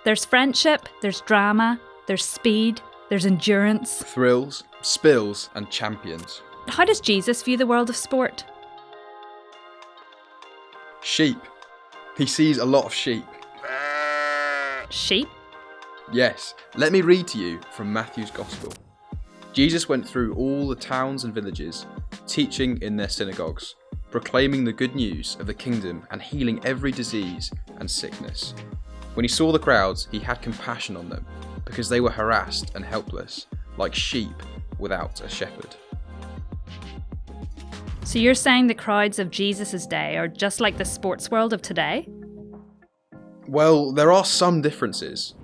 There's friendship, there's drama, there's speed, there's endurance. Thrills, spills, and champions. How does Jesus view the world of sport? Sheep. He sees a lot of sheep. Sheep? Yes, let me read to you from Matthew's Gospel. Jesus went through all the towns and villages, teaching in their synagogues, proclaiming the good news of the kingdom and healing every disease and sickness. When he saw the crowds, he had compassion on them, because they were harassed and helpless, like sheep without a shepherd. So you're saying the crowds of Jesus' day are just like the sports world of today? Well, there are some differences.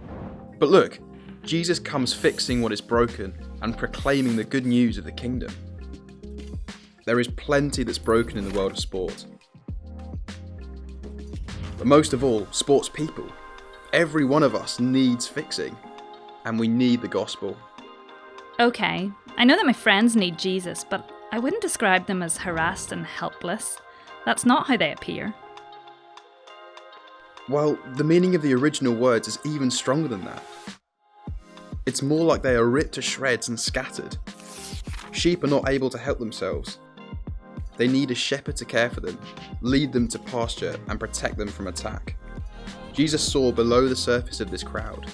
But look, Jesus comes fixing what is broken and proclaiming the good news of the kingdom. There is plenty that's broken in the world of sport. But most of all, sports people. Every one of us needs fixing, and we need the gospel. Okay, I know that my friends need Jesus, but I wouldn't describe them as harassed and helpless. That's not how they appear. Well, the meaning of the original words is even stronger than that. It's more like they are ripped to shreds and scattered. Sheep are not able to help themselves. They need a shepherd to care for them, lead them to pasture, and protect them from attack. Jesus saw below the surface of this crowd.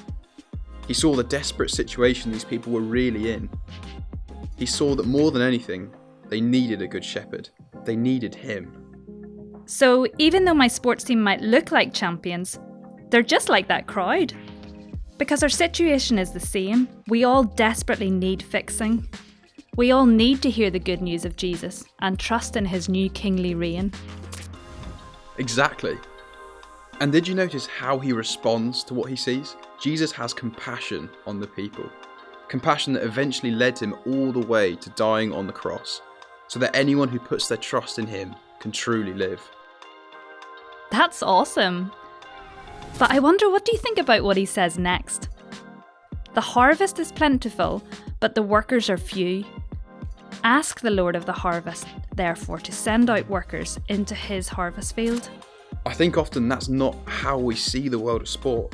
He saw the desperate situation these people were really in. He saw that more than anything, they needed a good shepherd. They needed him. So even though my sports team might look like champions, they're just like that crowd. Because our situation is the same, we all desperately need fixing. We all need to hear the good news of Jesus and trust in his new kingly reign. Exactly. And did you notice how he responds to what he sees? Jesus has compassion on the people. Compassion that eventually led him all the way to dying on the cross, so that anyone who puts their trust in him can truly live. That's awesome. But I wonder, what do you think about what he says next? The harvest is plentiful, but the workers are few. Ask the Lord of the harvest, therefore, to send out workers into his harvest field. I think often that's not how we see the world of sport.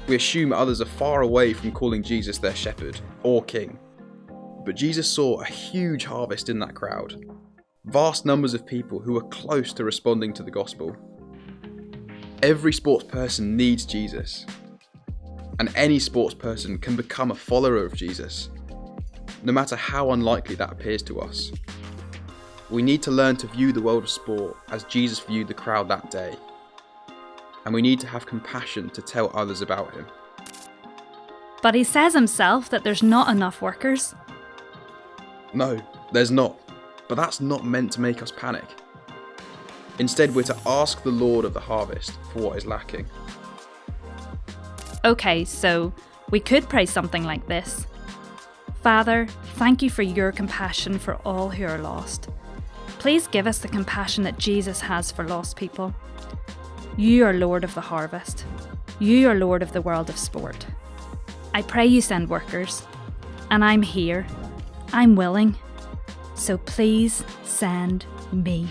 We assume others are far away from calling Jesus their shepherd or king. But Jesus saw a huge harvest in that crowd. Vast numbers of people who were close to responding to the gospel. Every sports person needs Jesus. And any sports person can become a follower of Jesus, no matter how unlikely that appears to us. We need to learn to view the world of sport as Jesus viewed the crowd that day. And we need to have compassion to tell others about him. But he says himself that there's not enough workers. No, there's not. But that's not meant to make us panic. Instead, we're to ask the Lord of the harvest for what is lacking. Okay, so we could pray something like this. Father, thank you for your compassion for all who are lost. Please give us the compassion that Jesus has for lost people. You are Lord of the harvest. You are Lord of the world of sport. I pray you send workers. And I'm here. I'm willing. So please send me.